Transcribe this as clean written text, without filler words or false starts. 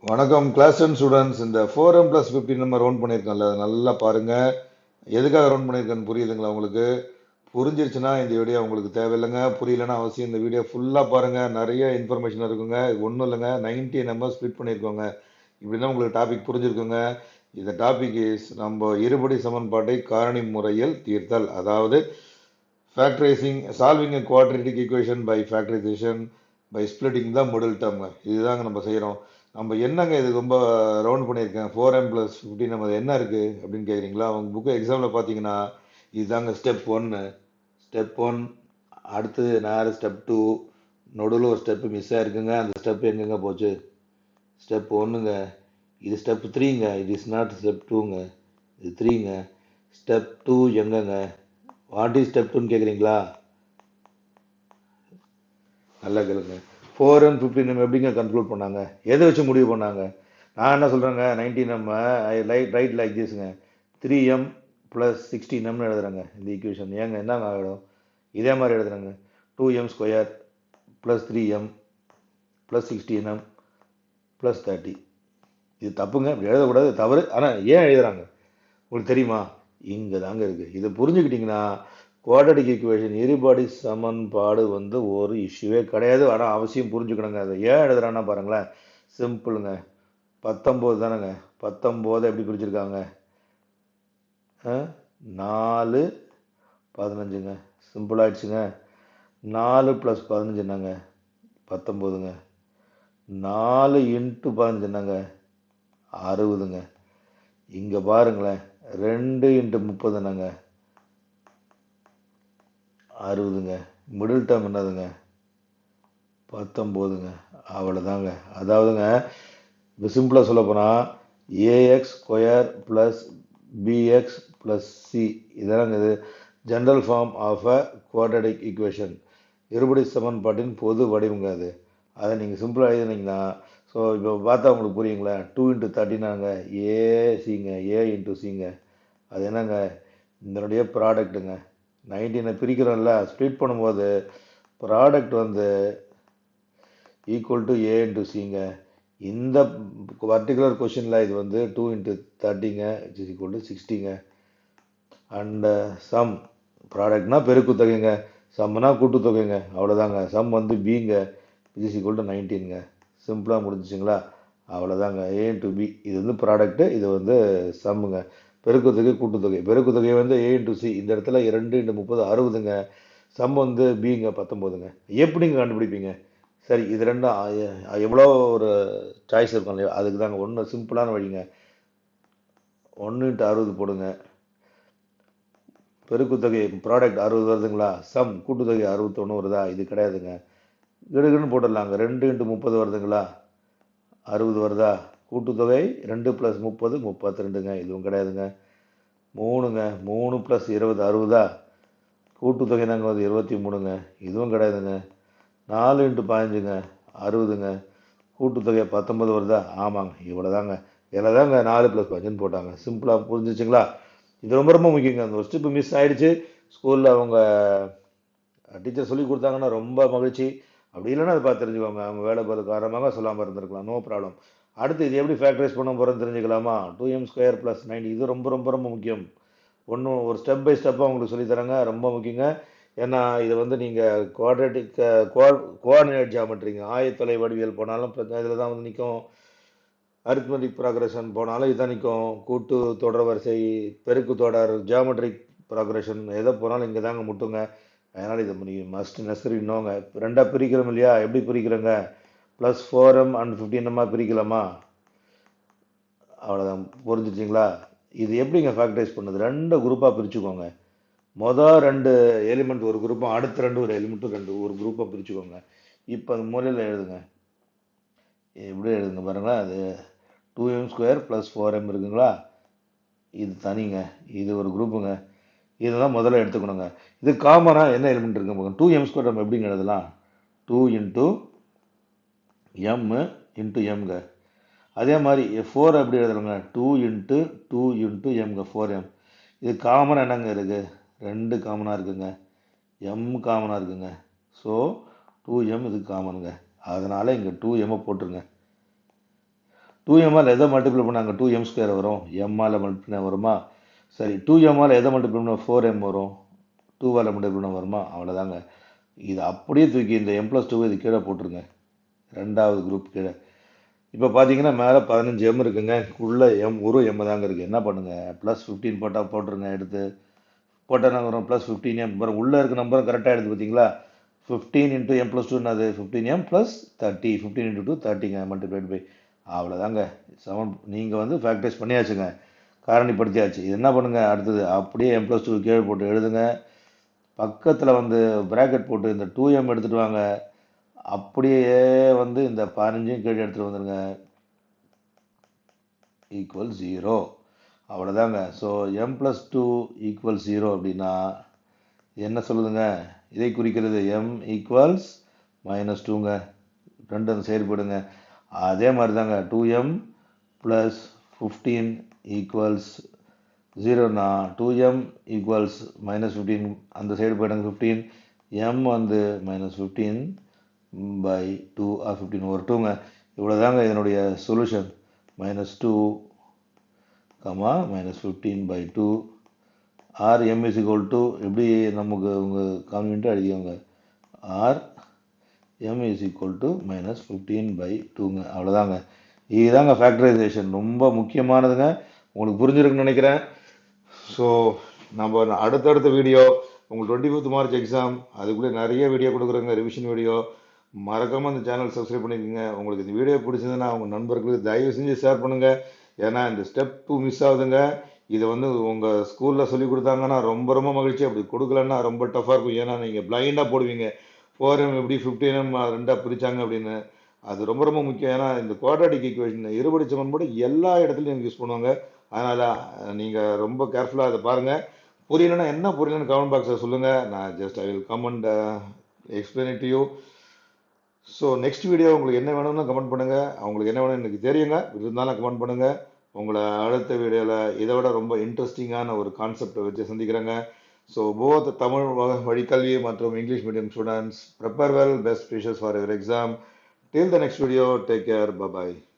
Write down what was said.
வணக்கம் class 10 students. இந்த 4m + 15 நம்ம ரவுண்ட் பண்ணியிருக்கோம்ல, அதை நல்லா பாருங்க. எதுக்காக ரவுண்ட் பண்ணியிருக்கேன்னு புரியுதுங்களா உங்களுக்கு? புரிஞ்சிருச்சுன்னா இந்த வீடியோ உங்களுக்கு தேவையில்லைங்க. புரியலன்னா அவசியம் இந்த வீடியோ ஃபுல்லாக பாருங்க. நிறைய இன்ஃபர்மேஷன் இருக்குங்க. ஒன்றும் இல்லைங்க, 90 நம்ம ஸ்ப்ளிட் பண்ணியிருக்கோங்க. இப்படின்னா உங்களுக்கு டாபிக் புரிஞ்சிருக்குங்க. இந்த டாபிக் இஸ் நம்ம இருபடி சமன்பாட்டை காரணி முறையில் தீர்த்தல், அதாவது factorising solving a quadratic equation by factorization by splitting the middle term. இதுதாங்க நம்ம செய்கிறோம். நம்ம என்னங்க இது ரொம்ப ரவுண்ட் பண்ணியிருக்கேன். 4m + 15 நம்ம என்ன இருக்குது அப்படின்னு கேட்குறீங்களா? உங்கள் புக்கு எக்ஸாமில் பார்த்தீங்கன்னா இதுதாங்க ஸ்டெப் 1. ஸ்டெப் 1 அடுத்தது நேரம் ஸ்டெப் 2, நடுவில் ஒரு ஸ்டெப்பு மிஸ் ஆகிருக்குங்க. அந்த ஸ்டெப் எங்கெங்க போச்சு? ஸ்டெப் 1ங்க, இது ஸ்டெப் 3ங்க, இது இஸ் நாட் ஸ்டெப் 2ங்க, இது 3ங்க. ஸ்டெப் 2 எங்கங்க? வாட் இஸ் ஸ்டெப் 2ன்னு கேட்குறீங்களா? நல்லா கேளுங்க. 4m 15 நம்ம எப்படிங்க கன்க்ளூட் பண்ணாங்க? எதை வச்சு முடிவு பண்ணாங்க? நான் என்ன சொல்கிறேங்க, 19 நம்ம ரைட் லைக் திஸ்ங்க, 3m + 16mனு எழுதுறாங்க இந்த ஈக்குவேஷன். ஏங்க என்னங்க ஆகிடும்? இதே மாதிரி எழுதுறாங்க, 2m² + 3m + 16m + 30. இது தப்புங்க, இப்படி எழுதக்கூடாது, தவறு. ஆனால் ஏன் எழுதுறாங்க உங்களுக்கு தெரியுமா? இங்கே தாங்க இருக்குது. இதை புரிஞ்சுக்கிட்டிங்கன்னா குவாட்ரடிக் ஈக்குவேஷன் இருபடி சமன்பாடு ஒரு இஷ்யூவே கிடையாது. ஆனால் அவசியம் புரிஞ்சுக்கணுங்க. அதை ஏன் எழுதுறான்னா பாருங்களேன், சிம்பிளுங்க. 19 தானேங்க, 19 எப்படி பிரிச்சிருக்காங்க? 4 15ங்க, சிம்பிள் ஆயிடுச்சுங்க. 4 + 15 என்னங்க? 19ங்க. 4 × 15 என்னங்க? 60ங்க. இங்கே பாருங்களேன், 2 × 30 என்னங்க? 60ங்க. மிடில் டேர்ம் என்னதுங்க? 19ங்க. அவ்வளோதாங்க. அதாவதுங்க, இப்போ சிம்பிளாக சொல்ல போனால் ax² + bx + c இதெல்லாம் இது general form of a quadratic equation, இருபடி சமன்பாட்டின் பொது வடிவங்க அது. அதை நீங்கள் சிம்பிளாக எழுதினீங்கன்னா, ஸோ இப்போ பார்த்தா உங்களுக்கு புரியுங்களா? 2 × 13ங்க, ஏசிங்க, a × cங்க. அது என்னங்க? இதனுடைய ப்ராடக்ட்டுங்க. 19 பிரிக்கிறோம்ல, ஸ்ப்ளிட் பண்ணும்போது ப்ராடக்ட் ஈக்குவல் டு a × cங்க. இந்த பர்டிகுலர் கொஷினில் இது 2 × 30ங்க, இஸ் ஈக்குவல் டு 60ங்க. அண்ட் சம், ப்ராடக்ட்னா பெருக்குத்தொகைங்க, சம்னா கூட்டுத்தொகைங்க. அவ்வளோதாங்க. சம் பிங்க, இஸ் ஈக்குவல் டு 19ங்க. சிம்பிளாக முடிஞ்சிச்சுங்களா? அவ்வளோதாங்க. a × b இது ப்ராடக்ட்டு, இது சம்முங்க. பெருக்குத்தொகை கூட்டுத்தொகை. பெருக்குத்தொகை a × c, இந்த இடத்துல 2 × 30 60ங்க. சம் பிங்க 19ங்க. எப்படிங்க கண்டுபிடிப்பீங்க? சரி, இது ரெண்டும் எவ்வளோ ஒரு சாய்ஸ் இருக்கும் இல்லையா? அதுக்கு தாங்க ஒன்று சிம்பிளான வழிங்க. 1 × 60 போடுங்க. பெருக்குத்தொகை ப்ராடக்ட் 60 வருதுங்களா? சம் கூட்டுத்தொகை 61 வருதா? இது கிடையாதுங்க. கிடுகுன்னு போட்டுடலாங்க. 2 × 30 வருதுங்களா? 60 வருதா? கூட்டுத்தொகை 2 + 30 32ங்க. இதுவும் கிடையாதுங்க. 3ங்க, 3 + 20 60தா? கூட்டுத்தொகை நாங்கள் 23ங்க. இதுவும் கிடையாதுங்க. 4 × 15ங்க, 60ங்க. கூட்டுத்தொகை 19 வருதா? ஆமாங்க. இவ்வளோதாங்க. இதில் தாங்க 4 + 15 போட்டாங்க. சிம்பிளாக புரிஞ்சிச்சுங்களா? இது ரொம்ப ரொம்ப முக்கியங்க. அந்த ஒரு ஸ்டெப்பு மிஸ் ஆகிடுச்சு. ஸ்கூலில் அவங்க டீச்சர் சொல்லி கொடுத்தாங்கன்னா ரொம்ப மகிழ்ச்சி. அப்படி இல்லைன்னா அதை பார்த்து தெரிஞ்சுக்கோங்க. அவங்க வேலை பார்த்து காரணமாக சொல்லாமல் இருந்திருக்கலாம். No problem. அடுத்து இது எப்படி ஃபேக்டரைஸ் பண்ண போகிறோன்னு தெரிஞ்சுக்கலாமா? 2m² + 90, இது ரொம்ப ரொம்ப ரொம்ப முக்கியம். ஒரு ஸ்டெப் பை ஸ்டெப்பாக உங்களுக்கு சொல்லித்தராங்க. ரொம்ப முக்கியங்க. ஏன்னா இது நீங்கள் குவாட்ரேட்டிக் கோஆர்டினேட் ஜியாமெட்ரிங்க, ஆயத்தொலை வடிவியல் போனாலும் இதில் தான் நிற்கும். அரித்மெட்டிக் ப்ராக்ரஷன் போனாலும் இதுதான் நிற்கும். கூட்டு தொடர் வரிசை, பெருக்கு தொடர், ஜியாமெட்ரிக் ப்ராக்ரஷன் எதை போனாலும் இங்கே தாங்க முட்டுங்க. அதனால் இதை நீங்கள் மஸ்ட் நெசரி இன்னோங்க. ரெண்டாக பிரிக்கிறோம் இல்லையா? எப்படி பிரிக்கிறோங்க? +4m and 15m பிரிக்கலாமா? அவ்வளோதான். புரிஞ்சிச்சிங்களா? இது எப்படிங்க ஃபேக்டரைஸ் பண்ணுது? 2 குரூப்பாக பிரிச்சுக்கோங்க. மொதல் 2 எலிமெண்ட் ஒரு குரூப்பும், அடுத்த 2 ஒரு எலிமெண்ட்டும் ஒரு குரூப்பாக பிரிச்சுக்கோங்க. இப்போ அந்த மூலையில் எழுதுங்க. எப்படி எழுதுங்க பாருங்களா? அது 2m² + 4m இருக்குங்களா? இது தனிங்க, இது ஒரு குரூப்புங்க. இதெல்லாம் முதல்ல எடுத்துக்கணுங்க. இது காமனாக என்ன எலிமெண்ட் இருக்குங்க பாருங்க. 2m² நம்ம எப்படிங்க எழுதலாம்? 2 × m × mங்க. அதே மாதிரி 4 எப்படி எழுதலாங்க? 2 × 2 × mங்க, 4m. இது காமனாக என்னங்க இருக்குது? 2 காமனாக இருக்குங்க, m காமனாக இருக்குங்க. ஸோ 2m இது காமனுங்க. அதனால் இங்கே 2m போட்டுருங்க. 2mஆல் எதை மல்டிப்ளை பண்ணால் அங்கே 2m ஸ்கொயர் வரும், எம்மால் மல்டிப்ளை வருமா? சரி, 2mஆல் எதை மல்டிப்ளை பண்ணால் 4m வரும், 2வால் மல்டிப்ளை பண்ண வருமா? அவ்வளோதாங்க. இது அப்படியே தூக்கி இந்த m+2 இது கீழே போட்டுருங்க, ரெண்டாவது குரூப் கீழே. இப்போ பார்த்தீங்கன்னா மேலே 15m இருக்குங்க, உள்ளே ஒரு m தாங்க இருக்குது. என்ன பண்ணுங்கள், +15 போட்டால் போட்டுருங்க, எடுத்து போட்டால் நாங்கள் வரும் +15m. அப்புறம் உள்ளே இருக்க நம்பரும் கரெக்டாக எடுத்து பார்த்தீங்களா? 15 × m+2 என்னது 15m + 30, 15 × 2 30ங்க, மல்டிப்ளைட் பை. அவ்வளோதாங்க. நீங்கள் வந்து ஃபேக்டரைஸ் பண்ணியாச்சுங்க, காரணிப்படுத்தியாச்சு. இது என்ன பண்ணுங்கள், அடுத்தது அப்படியே m+2 கீழே போட்டு எழுதுங்க. பக்கத்தில் வந்து ப்ராக்கெட் போட்டு இந்த 2m எடுத்துகிட்டு வாங்க. அப்படியே வந்து இந்த 15 கீழே எடுத்துகிட்டு வந்துடுங்க, = 0. அவ்வளோதாங்க. ஸோ m+2 = 0 அப்படின்னா என்ன சொல்லுதுங்க, இதை குறிக்கிறது m = -2ங்க. ரெண்டு அந்த சைடு போடுங்க. அதே மாதிரி தாங்க 2m + 15 = 0னா 2m = -15 அந்த சைடு போயிடுங்க. 15 m வந்து -15/2 ஆர் 15/2ங்க. இவ்வளோ தாங்க இதனுடைய சொல்யூஷன். -2, -15/2 ஆர் m = எப்படி நமக்கு உங்கள் கான்வென்ட்டாக எழுதியவங்க, ஆர் m = -15/2ங்க. அவ்வளோதாங்க. இதுதாங்க ஃபேக்டரைசேஷன், ரொம்ப முக்கியமானதுங்க. உங்களுக்கு புரிஞ்சிருக்குன்னு நினைக்கிறேன். ஸோ நம்ம அடுத்தடுத்த வீடியோ உங்களுக்கு 25th மார்ச் எக்ஸாம், அதுக்குள்ளே நிறைய வீடியோ கொடுக்குறேங்க, ரிவிஷன் வீடியோ. மறக்காமல் இந்த சேனல் சப்ஸ்கிரைப் பண்ணிக்கோங்க. உங்களுக்கு இந்த வீடியோ பிடிச்சதுன்னா உங்கள் நண்பர்களுக்கு தயவு செஞ்சு ஷேர் பண்ணுங்கள். ஏன்னா இந்த ஸ்டெப் 2 மிஸ் ஆகுதுங்க. இதை வந்து உங்கள் ஸ்கூலில் சொல்லி கொடுத்தாங்கன்னா ரொம்ப ரொம்ப மகிழ்ச்சி, அப்படி கொடுக்கலன்னா ரொம்ப டஃப்பாக இருக்கும். ஏன்னா நீங்கள் பிளைண்டாக போடுவீங்க, 4m எப்படி 15m ரெண்டாக பிரித்தாங்க அப்படின்னு. அது ரொம்ப ரொம்ப முக்கியம். ஏன்னா இந்த குவாட்ராட்டிக் ஈக்குவேஷன் இருபடி சமன்பாடு எல்லா இடத்துலையும் யூஸ் பண்ணுவாங்க. அதனால் நீங்கள் ரொம்ப கேர்ஃபுல்லாக அதை பாருங்கள். புரியலன்னா என்ன புரியலன்னு கமெண்ட் பாக்ஸில் சொல்லுங்கள். நான் I will come and explain it to you. So next video உங்களுக்கு என்ன வேணும்னு கமெண்ட் பண்ணுங்கள். அவங்களுக்கு என்ன வேணும்னு எனக்கு தெரியுங்க, இருந்தாலும் கமெண்ட் பண்ணுங்கள். உங்களை அடுத்த வீடியோவில் இதை விட ரொம்ப இன்ட்ரெஸ்டிங்கான ஒரு கான்செப்டை வச்சு சந்திக்கிறேங்க. ஸோ போத் தமிழ் வழிக்கல்வி மற்றும் English medium students, prepare well, best wishes for your exam. Till the next video, take care, bye bye.